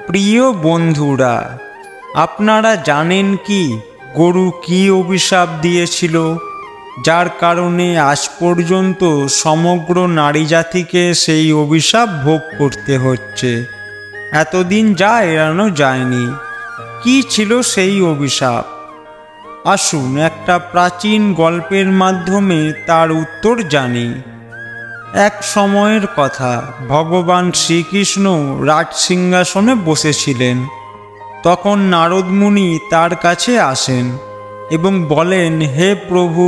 প্রিয় বন্ধুরা, আপনারা জানেন কি গরু কি অভিশাপ দিয়েছিল, যার কারণে আজ পর্যন্ত সমগ্র নারী জাতিকে সেই অভিশাপ ভোগ করতে হচ্ছে। এতদিন যা এড়ানো যায়নি। কি ছিল সেই অভিশাপ? আসুন একটা প্রাচীন গল্পের মাধ্যমে তার উত্তর জানি। এক সময়ের কথা, ভগবান শ্রীকৃষ্ণ রাজসিংহাসনে বসেছিলেন। তখন নারদ মুনি তার কাছে আসেন এবং বলেন, হে প্রভু,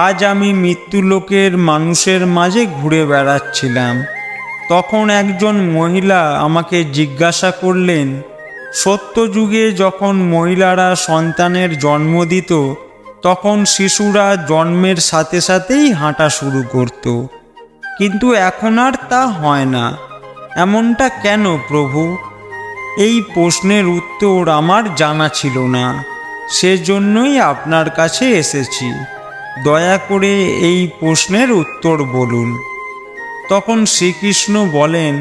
আজ আমি মৃত্যুলোকের মানুষের মাঝে ঘুরে বেড়াচ্ছিলাম। তখন একজন মহিলা আমাকে জিজ্ঞাসা করলেন, সত্যযুগে যখন মহিলারা সন্তানের জন্ম দিত, তখন শিশুরা জন্মের সাথে সাথেই হাঁটা শুরু করত, কিন্তু এখন আর তা হয় না। এমনটা কেন প্রভু? এই প্রশ্নের উত্তর আমার জানা ছিল না, সেজন্যই আপনার কাছে এসেছি। দয়া করে এই প্রশ্নের উত্তর বলুন। তখন শ্রীকৃষ্ণ বলেন,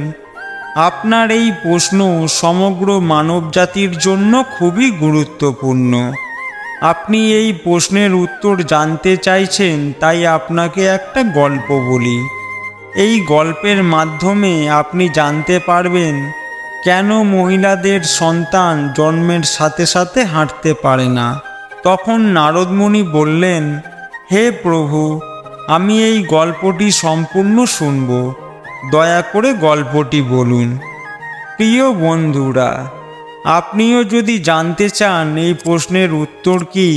আপনার এই প্রশ্ন সমগ্র মানবজাতির জন্য খুবই গুরুত্বপূর্ণ। আপনি এই প্রশ্নের উত্তর জানতে চাইছেন, তাই আপনাকে একটা গল্প বলি। এই গল্পের মাধ্যমে আপনি জানতে পারবেন কেন মহিলাদের সন্তান জন্মের সাথে সাথে হাঁটতে পারে না। তখন নারদ মুনি বললেন, হে প্রভু, আমি এই গল্পটি সম্পূর্ণ শুনব, দয়া করে গল্পটি বলুন। প্রিয় বন্ধুরা, আপনিও যদি জানতে চান এই প্রশ্নের উত্তর কি,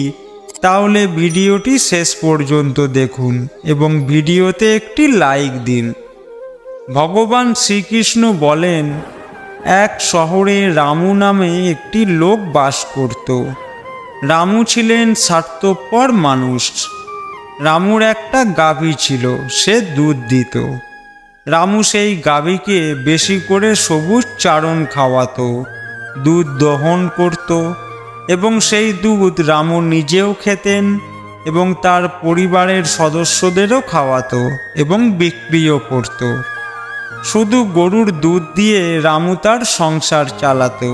তাহলে ভিডিওটি শেষ পর্যন্ত দেখুন এবং ভিডিওতে একটি লাইক দিন। ভগবান শ্রীকৃষ্ণ বলেন, এক শহরে রামু নামে একটি লোক বাস করত। রামু ছিলেন স্বার্থপর মানুষ। রামুর একটা গাভী ছিল, সে দুধ দিত। রামু সেই গাভীকে বেশি করে সবুজ চারণ খাওয়াতো, দুধ দহন করত এবং সেই দুধ রামু নিজেও খেতেন এবং তার পরিবারের সদস্যদেরও খাওয়াতো এবং বিক্রিও করত। শুধু গরুর দুধ দিয়ে রামু তার সংসার চালাতো।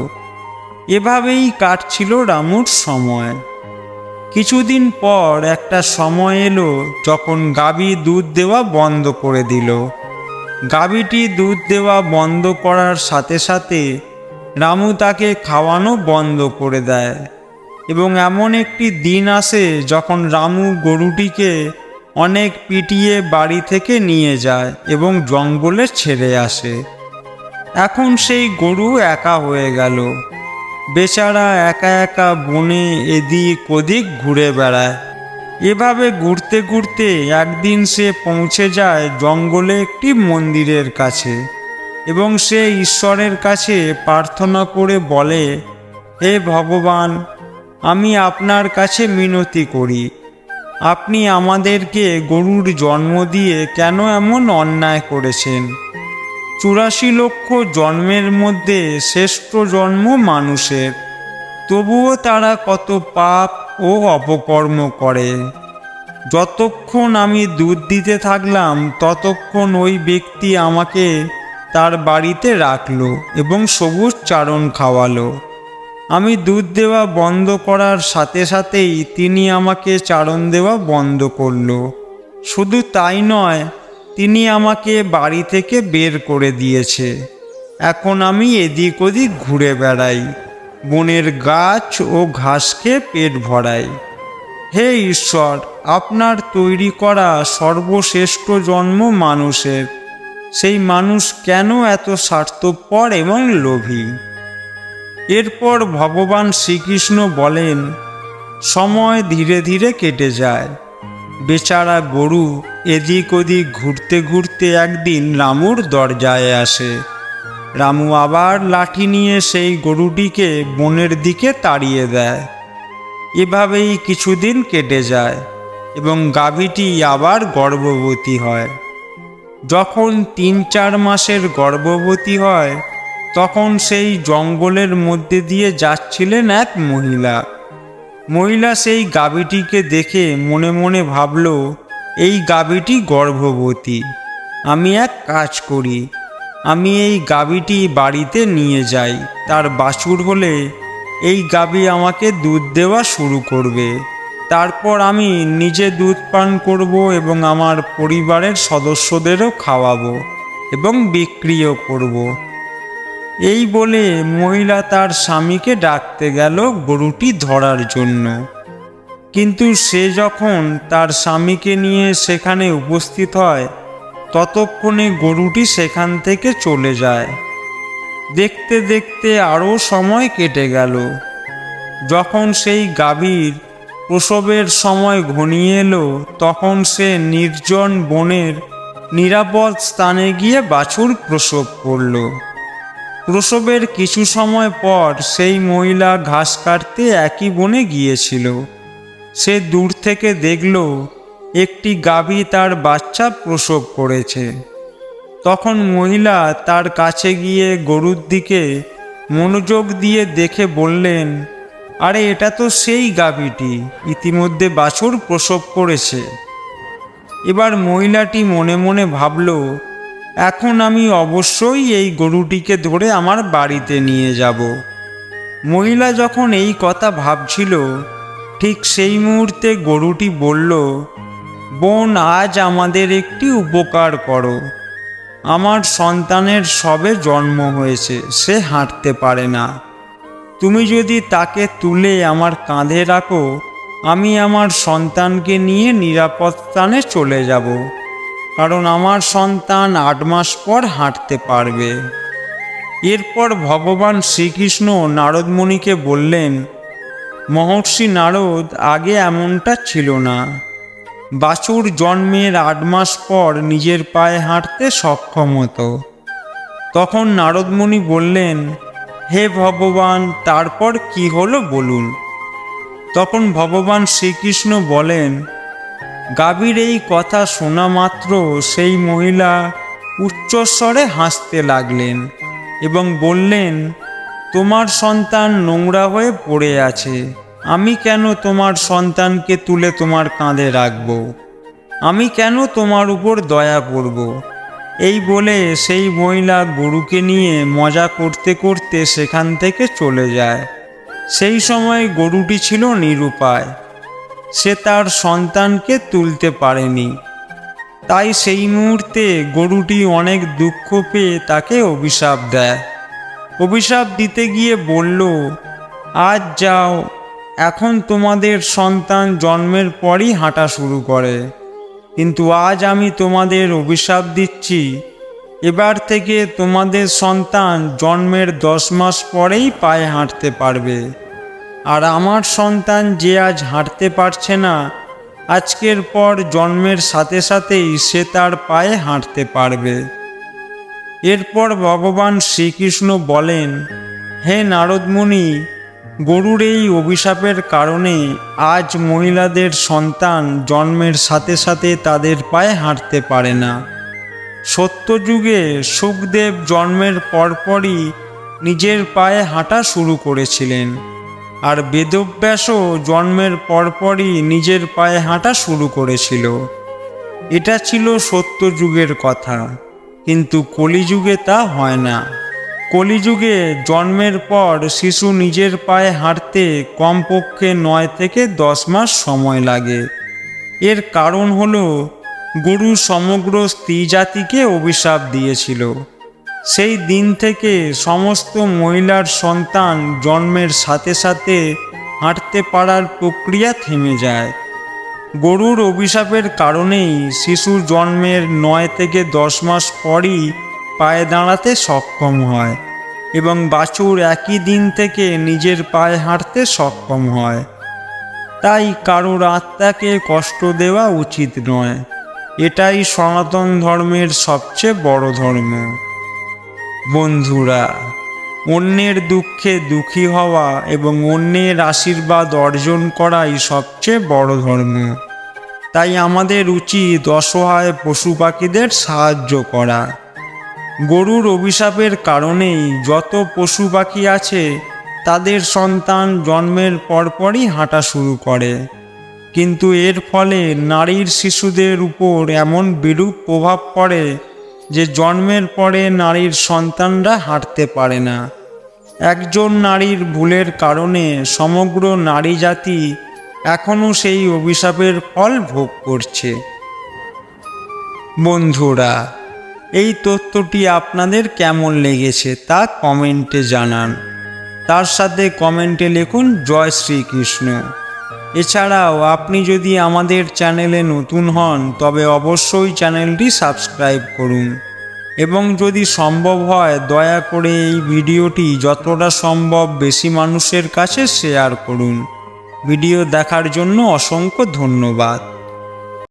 এভাবেই কাটছিল রামুর সময়। কিছুদিন পর একটা সময় এলো যখন গাভী দুধ দেওয়া বন্ধ করে দিল। গাভীটি দুধ দেওয়া বন্ধ করার সাথে সাথে রামু তাকে খাওয়ানো বন্ধ করে দেয় এবং এমন একটি দিন আসে যখন রামু গরুটিকে অনেক পিটিয়ে বাড়ি থেকে নিয়ে যায় এবং জঙ্গলে ছেড়ে আসে। এখন সেই গরু একা হয়ে গেল। বেচারা একা একা বনে এদিক ওদিক ঘুরে বেড়ায়। এভাবে ঘুরতে ঘুরতে একদিন সে পৌঁছে যায় জঙ্গলে একটি মন্দিরের কাছে এবং সে ঈশ্বরের কাছে প্রার্থনা করে বলে, হে ভগবান, আমি আপনার কাছে মিনতি করি, আপনি আমাদেরকে গরুর জন্ম দিয়ে কেন এমন অন্যায় করেছেন? 84 লক্ষ জন্মের মধ্যে শ্রেষ্ঠ জন্ম মানুষের, তবুও তারা কত পাপ ও অপকর্ম করে। যতক্ষণ আমি দুধ দিতে থাকলাম ততক্ষণ ওই ব্যক্তি আমাকে তার বাড়িতে রাখলো এবং সবুজ চারণ খাওয়ালো। আমি দুধ দেওয়া বন্ধ করার সাথে সাথেই তিনি আমাকে চারণ দেওয়া বন্ধ করলো। শুধু তাই নয়, তিনি আমাকে বাড়ি থেকে বের করে দিয়েছে। এখন আমি এদিক ওদিক ঘুরে বেড়াই, বনের গাছ ও ঘাস খেয়ে পেট ভরাই। হে ঈশ্বর, আপনার তৈরি করা সর্বশ্রেষ্ঠ জন্ম মানুষের, সেই মানুষ কেন এত স্বার্থপর এবং লোভী? এরপর ভগবান শ্রীকৃষ্ণ বলেন, সময় ধীরে ধীরে কেটে যায়। বেচারা গরু এদিক ওদিক ঘুরতে ঘুরতে একদিন রামুর দরজায় আসে। রামু আবার লাঠি নিয়ে সেই গরুটিকে বনের দিকে তাড়িয়ে দেয়। এভাবেই কিছুদিন কেটে যায় এবং গাভীটি আবার গর্ভবতী হয়। যখন 3-4 মাসের গর্ভবতী হয়, তখন সেই জঙ্গলের মধ্যে দিয়ে যাচ্ছিলেন এক মহিলা সেই গাভীটিকে দেখে মনে মনে ভাবল, এই গাভীটি গর্ভবতী। আমি এক কাজ করি, আমি এই গাভীটি বাড়িতে নিয়ে যাই, তার বাছুর হলে এই গাভী আমাকে দুধ দেওয়া শুরু করবে। তারপর আমি নিজে দুধ পান করব এবং আমার পরিবারের সদস্যদেরও খাওয়াবো এবং বিক্রিও করব। এই বলে মহিলা তার স্বামীকে ডাকতে গেল গরুটি ধরার জন্য। কিন্তু সে যখন তার স্বামীকে নিয়ে সেখানে উপস্থিত হয়, ততক্ষণে গরুটি সেখান থেকে চলে যায়। দেখতে দেখতে আরও সময় কেটে গেল। যখন সেই গাভীর প্রসবের সময় ঘনিয়ে এলো, তখন সে নির্জন বনের নিরাপদ স্থানে গিয়ে বাছুর প্রসব করল। প্রসবের কিছু সময় পর সেই মহিলা ঘাস কাটতে একই বনে গিয়েছিল। সে দূর থেকে দেখল একটি গাভী তার বাচ্চা প্রসব করেছে। তখন মহিলা তার কাছে গিয়ে গরুর দিকে মনোযোগ দিয়ে দেখে বললেন, আরে এটা তো সেই গাভীটি, ইতিমধ্যে বাছুর প্রসব করেছে। এবার মহিলাটি মনে মনে ভাবল, এখন আমি অবশ্যই এই গরুটিকে ধরে আমার বাড়িতে নিয়ে যাব। মহিলা যখন এই কথা ভাবছিল, ঠিক সেই মুহূর্তে গরুটি বলল, বোন, আজ আমাদের একটি উপকার করো। আমার সন্তানের সবে জন্ম হয়েছে, সে হাঁটতে পারে না। তুমি যদি তাকে তুলে আমার কাঁধে রাখো, আমি আমার সন্তানকে নিয়ে নিরাপদ স্থানে চলে যাব, কারণ আমার সন্তান 8 মাস পর হাঁটতে পারবে। এরপর ভগবান শ্রীকৃষ্ণ নারদ মুনিকে বললেন, মহর্ষি নারদ, আগে এমনটা ছিল না। বাছুর জন্মের 8 মাস পর নিজের পায়ে হাঁটতে সক্ষম হতো। তখন নারদ মুনি বললেন, হে ভগবান, তারপর কি হলো বলুন। তখন ভগবান শ্রীকৃষ্ণ বলেন, গাভীর এই কথা শোনা মাত্র সেই মহিলা উচ্চস্বরে হাসতে লাগলেন এবং বললেন, তোমার সন্তান নোংরা হয়ে পড়ে আছে, আমি কেন তোমার সন্তানকে তুলে তোমার কাঁধে রাখব? আমি কেন তোমার উপর দয়া করব? এই বলে সেই মহিলা গরুকে নিয়ে মজা করতে করতে সেখান থেকে চলে যায়। সেই সময় গরুটি ছিল নিরুপায়, সে তার সন্তানকে তুলতে পারেনি। তাই সেই মুহূর্তে গরুটি অনেক দুঃখ পেয়ে তাকে অভিশাপ দেয়। অভিশাপ দিতে গিয়ে বলল, আজ যাও, এখন তোমাদের সন্তান জন্মের পরই হাঁটা শুরু করে, কিন্তু আজ আমি তোমাদের অভিশাপ দিচ্ছি, এবার থেকে তোমাদের সন্তান জন্মের 10 মাস পরেই পায়ে হাঁটতে পারবে। আর আমার সন্তান যে আজ হাঁটতে পারছে না, আজকের পর জন্মের সাথে সাথেই সে তার পায়ে হাঁটতে পারবে। এরপর ভগবান শ্রীকৃষ্ণ বলেন, হে নারদ মুনি, গরুর এই অভিশাপের কারণে আজ মহিলাদের সন্তান জন্মের সাথে সাথে তাদের পায়ে হাঁটতে পারে না। সত্যযুগে শুকদেব জন্মের পরপরই নিজের পায়ে হাঁটা শুরু করেছিলেন, আর বেদব্যাসও জন্মের পরপরই নিজের পায়ে হাঁটা শুরু করেছিল। এটা ছিল সত্যযুগের কথা, কিন্তু কলিযুগে তা হয় না। কলিযুগে জন্মের পর শিশু নিজের পায়ে হাঁটতে কমপক্ষে 9 থেকে 10 মাস সময় লাগে। এর কারণ হলো গরু সমগ্র স্ত্রী জাতিকে অভিশাপ দিয়েছিল। সেই দিন থেকে সমস্ত মহিলার সন্তান জন্মের সাথে সাথে হাঁটতে পারার প্রক্রিয়া থেমে যায়। গরুর অভিশাপের কারণেই শিশু জন্মের 9 থেকে 10 মাস পরই পায়ে দাঁড়াতে সক্ষম হয় এবং বাছুর একই দিন থেকে নিজের পায়ে হাঁটতে সক্ষম হয়। তাই কারোর আত্মাকে কষ্ট দেওয়া উচিত নয়। এটাই সনাতন ধর্মের সবচেয়ে বড় ধর্ম। বন্ধুরা, অন্যের দুঃখে দুঃখী হওয়া এবং অন্যের আশীর্বাদ অর্জন করাই সবচেয়ে বড় ধর্ম। তাই আমাদের উচিত অসহায় পশু পাখিদের সাহায্য করা। গরুর অভিশাপের কারণেই যত পশু পাখি আছে তাদের সন্তান জন্মের পরপরই হাঁটা শুরু করে, কিন্তু এর ফলে নারীর শিশুদের উপর এমন বিরূপ প্রভাব পড়ে যে জন্মের পরে নারীর সন্তানরা হাঁটতে পারে না। একজন নারীর ভুলের কারণে সমগ্র নারী জাতি এখনও সেই অভিশাপের ফল ভোগ করছে। বন্ধুরা, এই তথ্যটি আপনাদের কেমন লেগেছে তা কমেন্টে জানান। তার সাথে কমেন্টে লিখুন জয় শ্রীকৃষ্ণ। এছাড়াও আপনি যদি আমাদের চ্যানেলে নতুন হন তবে অবশ্যই চ্যানেলটি সাবস্ক্রাইব করুন এবং যদি সম্ভব হয় দয়া করে এই ভিডিওটি যতটা সম্ভব বেশি মানুষের কাছে শেয়ার করুন। ভিডিও দেখার জন্য অসংখ্য ধন্যবাদ।